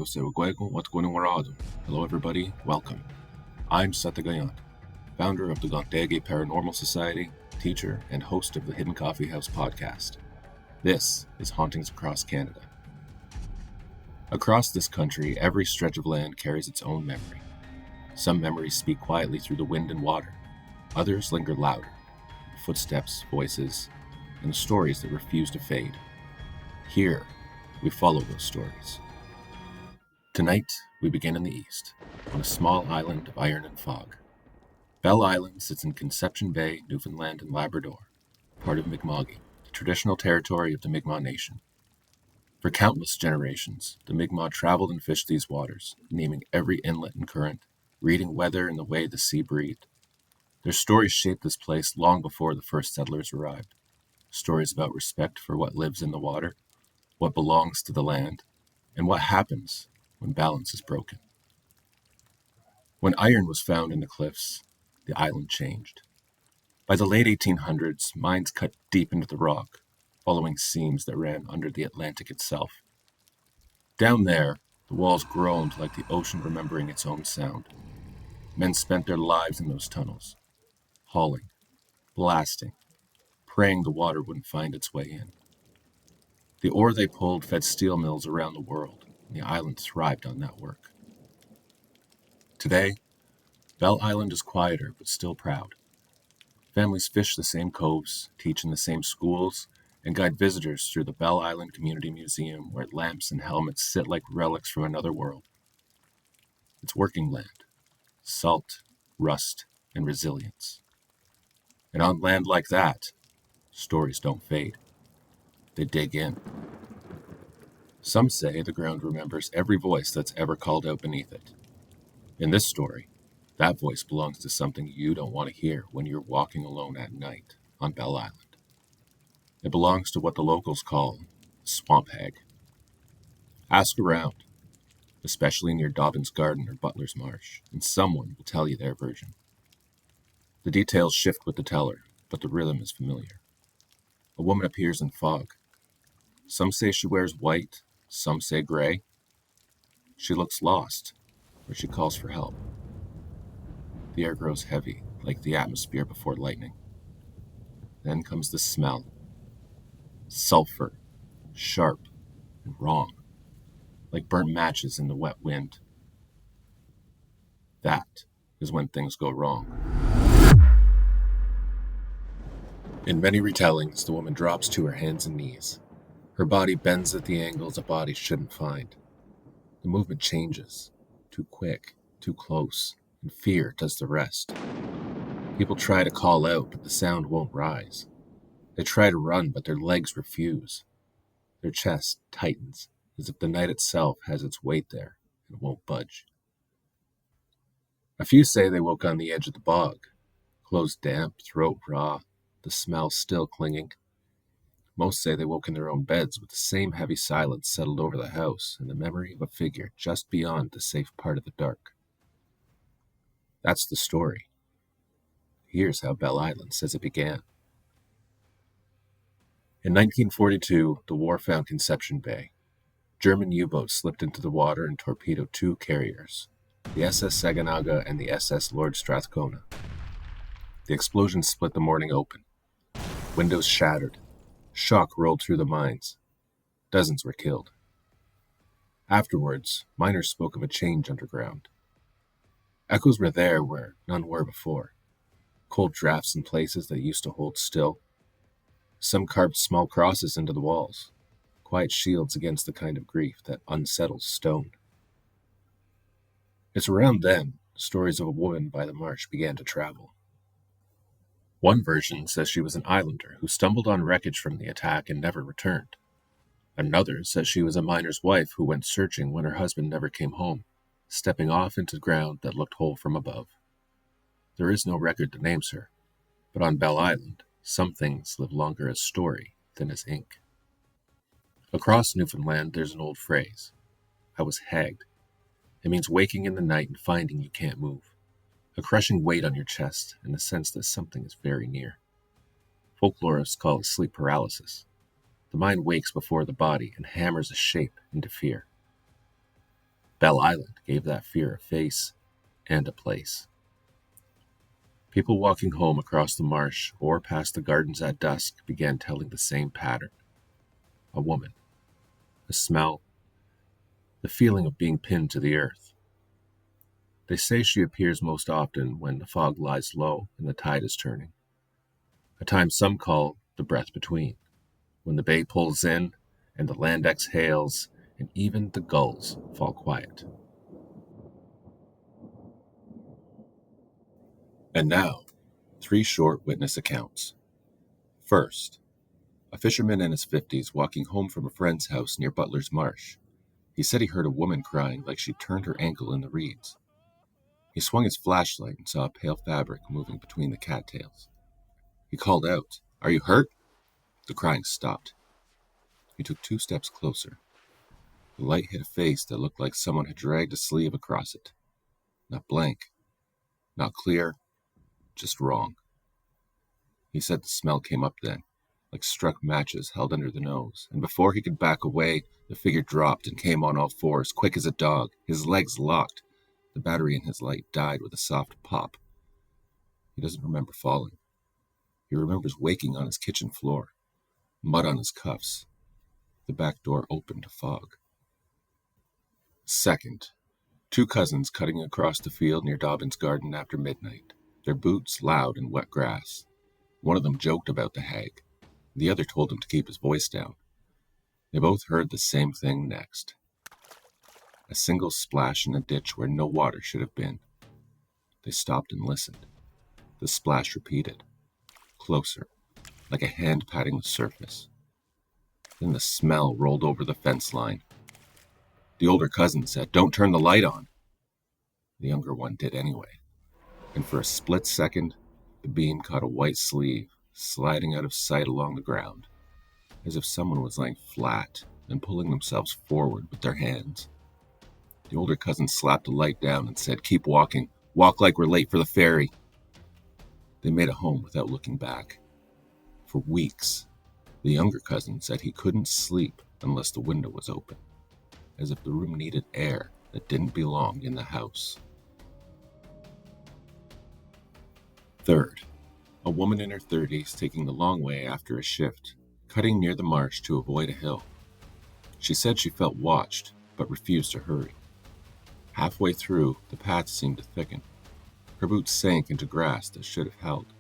Hello everybody, welcome. I'm Sha'tekayèn, founder of the Kenhtè Paranormal Society, teacher, and host of the Hidden Coffee House podcast. This is Hauntings Across Canada. Across this country, every stretch of land carries its own memory. Some memories speak quietly through the wind and water. Others linger louder. Footsteps, voices, and the stories that refuse to fade. Here, we follow those stories. Tonight, we begin in the east, on a small island of iron and fog. Bell Island sits in Conception Bay, Newfoundland and Labrador, part of Mi'kmaq, the traditional territory of the Mi'kmaq Nation. For countless generations, the Mi'kmaq traveled and fished these waters, naming every inlet and current, reading weather and the way the sea breathed. Their stories shaped this place long before the first settlers arrived. Stories about respect for what lives in the water, what belongs to the land, and what happens when balance is broken. When iron was found in the cliffs, the island changed. By the late 1800s, mines cut deep into the rock, following seams that ran under the Atlantic itself. Down there, the walls groaned like the ocean remembering its own sound. Men spent their lives in those tunnels, hauling, blasting, praying the water wouldn't find its way in. The ore they pulled fed steel mills around the world, and the island thrived on that work. Today, Bell Island is quieter but still proud. Families fish the same coves, teach in the same schools, and guide visitors through the Bell Island Community Museum where lamps and helmets sit like relics from another world. It's working land, salt, rust, and resilience. And on land like that, stories don't fade. They dig in. Some say the ground remembers every voice that's ever called out beneath it. In this story, that voice belongs to something you don't want to hear when you're walking alone at night on Bell Island. It belongs to what the locals call swamp hag. Ask around, especially near Dobbin's Garden or Butler's Marsh, and someone will tell you their version. The details shift with the teller, but the rhythm is familiar. A woman appears in fog. Some say she wears white, some say gray. She looks lost, or she calls for help. The air grows heavy, like the atmosphere before lightning. Then comes the smell. Sulfur, sharp, and wrong, like burnt matches in the wet wind. That is when things go wrong. In many retellings, the woman drops to her hands and knees. Her body bends at the angles a body shouldn't find. The movement changes, too quick, too close, and fear does the rest. People try to call out, but the sound won't rise. They try to run, but their legs refuse. Their chest tightens, as if the night itself has its weight there and won't budge. A few say they woke on the edge of the bog, clothes damp, throat raw, the smell still clinging. Most say they woke in their own beds with the same heavy silence settled over the house and the memory of a figure just beyond the safe part of the dark. That's the story. Here's how Bell Island says it began. In 1942, the war found Conception Bay. German U-boats slipped into the water and torpedoed two carriers, the SS Saganaga and the SS Lord Strathcona. The explosion split the morning open. Windows shattered. Shock rolled through the mines. Dozens were killed. Afterwards, miners spoke of a change underground. Echoes were there where none were before. Cold drafts in places that used to hold still. Some carved small crosses into the walls, quiet shields against the kind of grief that unsettles stone. It's around then stories of a woman by the marsh began to travel. One version says she was an islander who stumbled on wreckage from the attack and never returned. Another says she was a miner's wife who went searching when her husband never came home, stepping off into ground that looked whole from above. There is no record that names her, but on Bell Island, some things live longer as story than as ink. Across Newfoundland, there's an old phrase, I was hagged. It means waking in the night and finding you can't move, a crushing weight on your chest and the sense that something is very near. Folklorists call it sleep paralysis. The mind wakes before the body and hammers a shape into fear. Bell Island gave that fear a face and a place. People walking home across the marsh or past the gardens at dusk began telling the same pattern. A woman, a smell, the feeling of being pinned to the earth. They say she appears most often when the fog lies low and the tide is turning, a time some call the breath between, when the bay pulls in and the land exhales and even the gulls fall quiet. And now, 3 short witness accounts. First, a fisherman in his 50s walking home from a friend's house near Butler's Marsh. He said he heard a woman crying like she turned her ankle in the reeds. He swung his flashlight and saw a pale fabric moving between the cattails. He called out, "Are you hurt?" The crying stopped. He took 2 steps closer. The light hit a face that looked like someone had dragged a sleeve across it. Not blank, not clear, just wrong. He said the smell came up then, like struck matches held under the nose, and before he could back away, the figure dropped and came on all fours, quick as a dog, his legs locked. The battery in his light died with a soft pop. He doesn't remember falling. He remembers waking on his kitchen floor, mud on his cuffs. The back door opened to fog. Second, 2 cousins cutting across the field near Dobbin's garden after midnight, their boots loud in wet grass. One of them joked about the hag. The other told him to keep his voice down. They both heard the same thing next. A single splash in a ditch where no water should have been. They stopped and listened. The splash repeated, closer, like a hand patting the surface. Then the smell rolled over the fence line. The older cousin said, "Don't turn the light on." The younger one did anyway, and for a split second, the beam caught a white sleeve sliding out of sight along the ground, as if someone was lying flat and pulling themselves forward with their hands. The older cousin slapped the light down and said, "Keep walking. Walk like we're late for the ferry." They made it home without looking back. For weeks, the younger cousin said he couldn't sleep unless the window was open, as if the room needed air that didn't belong in the house. Third, a woman in her 30s taking the long way after a shift, cutting near the marsh to avoid a hill. She said she felt watched, but refused to hurry. Halfway through, the path seemed to thicken. Her boots sank into grass that should have held.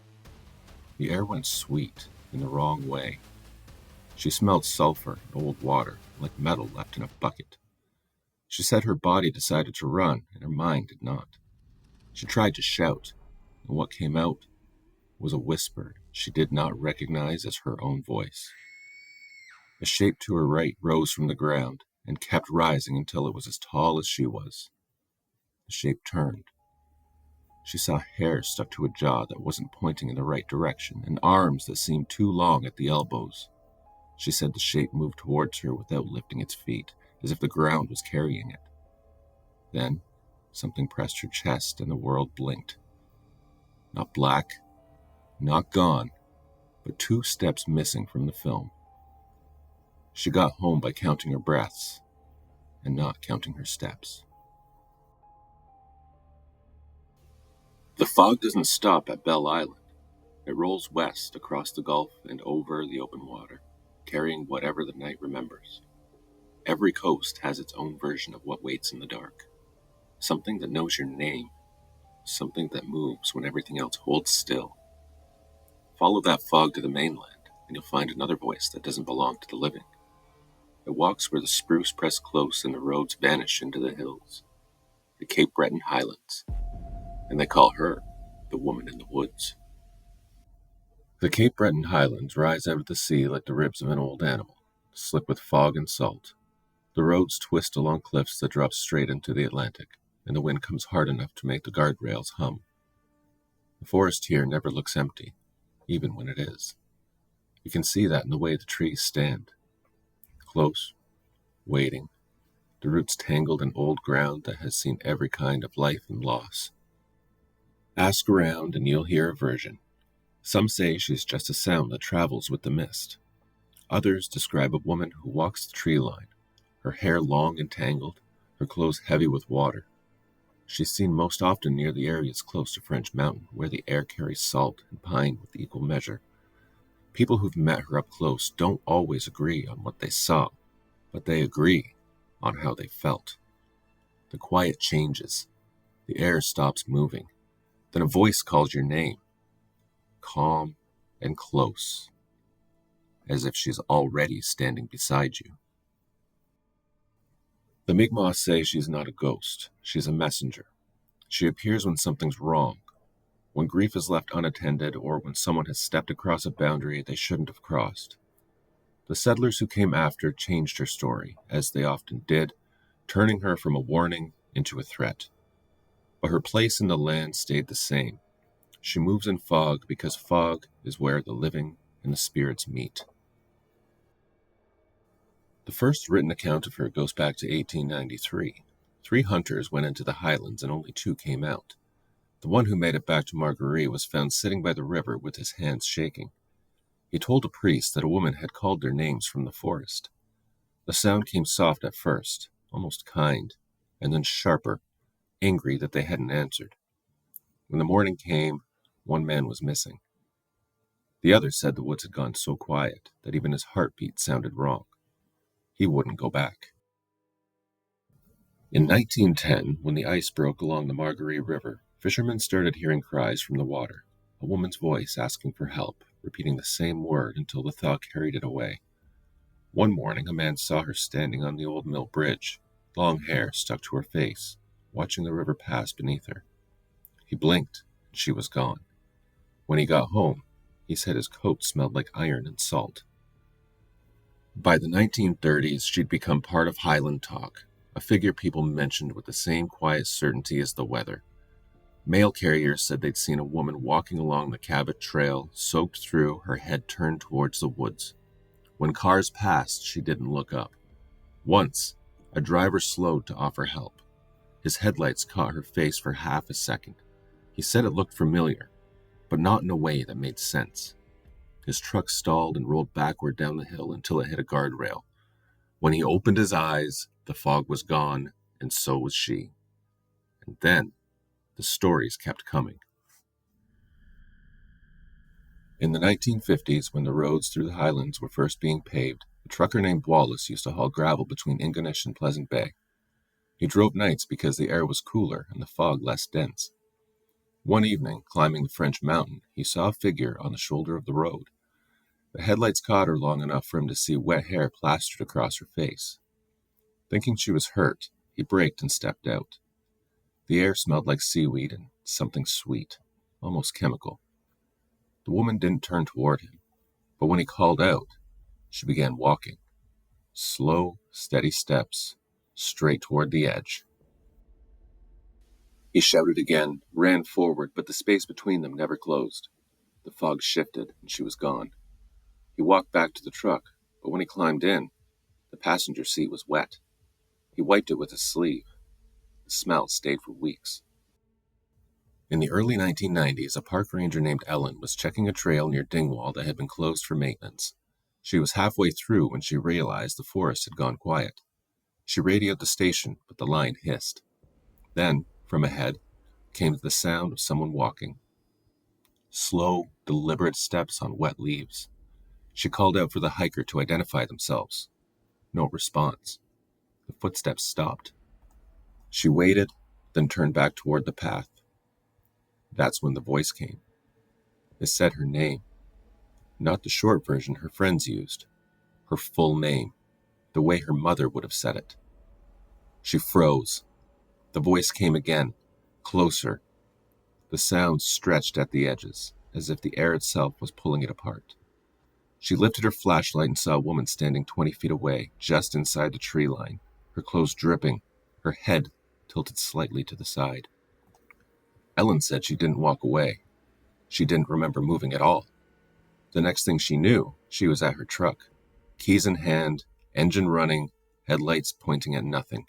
The air went sweet in the wrong way. She smelled sulfur and old water, like metal left in a bucket. She said her body decided to run, and her mind did not. She tried to shout, and what came out was a whisper she did not recognize as her own voice. A shape to her right rose from the ground and kept rising until it was as tall as she was. The shape turned. She saw hair stuck to a jaw that wasn't pointing in the right direction, and arms that seemed too long at the elbows. She said the shape moved towards her without lifting its feet, as if the ground was carrying it. Then, something pressed her chest and the world blinked. Not black, not gone, but 2 steps missing from the film. She got home by counting her breaths and not counting her steps. The fog doesn't stop at Bell Island. It rolls west across the Gulf and over the open water, carrying whatever the night remembers. Every coast has its own version of what waits in the dark. Something that knows your name, something that moves when everything else holds still. Follow that fog to the mainland, and you'll find another voice that doesn't belong to the living. It walks where the spruce press close and the roads vanish into the hills, the Cape Breton Highlands, and they call her the woman in the woods. The Cape Breton Highlands rise out of the sea like the ribs of an old animal, slick with fog and salt. The roads twist along cliffs that drop straight into the Atlantic, and the wind comes hard enough to make the guardrails hum. The forest here never looks empty, even when it is. You can see that in the way the trees stand. Close, waiting, the roots tangled in old ground that has seen every kind of life and loss. Ask around and you'll hear a version. Some say she's just a sound that travels with the mist. Others describe a woman who walks the tree line, her hair long and tangled, her clothes heavy with water. She's seen most often near the areas close to French Mountain, where the air carries salt and pine with equal measure. People who've met her up close don't always agree on what they saw, but they agree on how they felt. The quiet changes. The air stops moving. Then a voice calls your name, calm and close, as if she's already standing beside you. The Mi'kmaq say she's not a ghost. She's a messenger. She appears when something's wrong, when grief is left unattended, or when someone has stepped across a boundary they shouldn't have crossed. The settlers who came after changed her story, as they often did, turning her from a warning into a threat. But her place in the land stayed the same. She moves in fog because fog is where the living and the spirits meet. The first written account of her goes back to 1893. 3 hunters went into the highlands and only 2 came out. The one who made it back to Marguerite was found sitting by the river with his hands shaking. He told a priest that a woman had called their names from the forest. The sound came soft at first, almost kind, and then sharper, angry that they hadn't answered. When the morning came, one man was missing. The other said the woods had gone so quiet that even his heartbeat sounded wrong. He wouldn't go back. In 1910, when the ice broke along the Marguerite River, fishermen started hearing cries from the water, a woman's voice asking for help, repeating the same word until the thaw carried it away. One morning, a man saw her standing on the old mill bridge, long hair stuck to her face, watching the river pass beneath her. He blinked, and she was gone. When he got home, he said his coat smelled like iron and salt. By the 1930s, she'd become part of Highland talk, a figure people mentioned with the same quiet certainty as the weather. Mail carriers said they'd seen a woman walking along the Cabot Trail, soaked through, her head turned towards the woods. When cars passed, she didn't look up. Once, a driver slowed to offer help. His headlights caught her face for half a second. He said it looked familiar, but not in a way that made sense. His truck stalled and rolled backward down the hill until it hit a guardrail. When he opened his eyes, the fog was gone, and so was she. And then, the stories kept coming. In the 1950s, when the roads through the Highlands were first being paved, a trucker named Wallace used to haul gravel between Ingonish and Pleasant Bay. He drove nights because the air was cooler and the fog less dense. One evening, climbing the French Mountain, he saw a figure on the shoulder of the road. The headlights caught her long enough for him to see wet hair plastered across her face. Thinking she was hurt, he braked and stepped out. The air smelled like seaweed and something sweet, almost chemical. The woman didn't turn toward him, but when he called out, she began walking. Slow, steady steps, straight toward the edge. He shouted again, ran forward, but the space between them never closed. The fog shifted, and she was gone. He walked back to the truck, but when he climbed in, the passenger seat was wet. He wiped it with his sleeve. The smell stayed for weeks. In the early 1990s, a park ranger named Ellen was checking a trail near Dingwall that had been closed for maintenance. She was halfway through when she realized the forest had gone quiet. She radioed the station, but the line hissed. Then, from ahead, came the sound of someone walking. Slow, deliberate steps on wet leaves. She called out for the hiker to identify themselves. No response. The footsteps stopped. She waited, then turned back toward the path. That's when the voice came. It said her name. Not the short version her friends used. Her full name, the way her mother would have said it. She froze. The voice came again, closer. The sound stretched at the edges, as if the air itself was pulling it apart. She lifted her flashlight and saw a woman standing 20 feet away, just inside the tree line, her clothes dripping, her head tilted slightly to the side. Ellen said she didn't walk away. She didn't remember moving at all. The next thing she knew, she was at her truck, keys in hand, engine running, headlights pointing at nothing.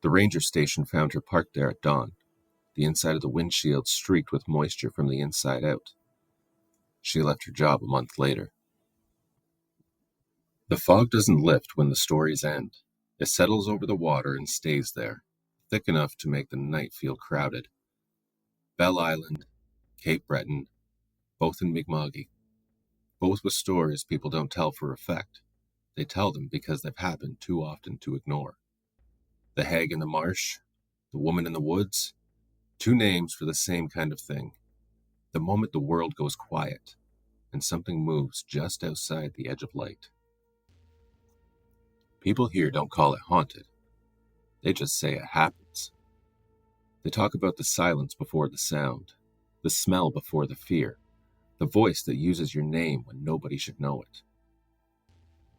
The ranger station found her parked there at dawn, the inside of the windshield streaked with moisture from the inside out. She left her job a month later. The fog doesn't lift when the stories end. It settles over the water and stays there, thick enough to make the night feel crowded. Bell Island, Cape Breton, both in Mi'kmaq, both with stories people don't tell for effect. They tell them because they've happened too often to ignore. The hag in the marsh, the woman in the woods, two names for the same kind of thing. The moment the world goes quiet and something moves just outside the edge of light. People here don't call it haunted. They just say it happens. They talk about the silence before the sound, the smell before the fear, the voice that uses your name when nobody should know it.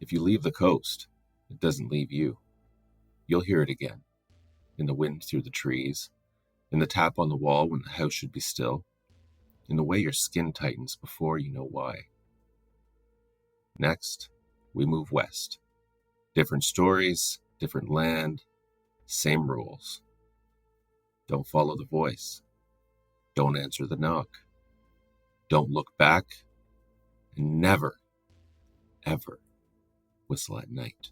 If you leave the coast, it doesn't leave you. You'll hear it again, in the wind through the trees, in the tap on the wall when the house should be still, in the way your skin tightens before you know why. Next, we move west. Different stories, different land, same rules. Don't follow the voice. Don't answer the knock. Don't look back. And never, ever whistle at night.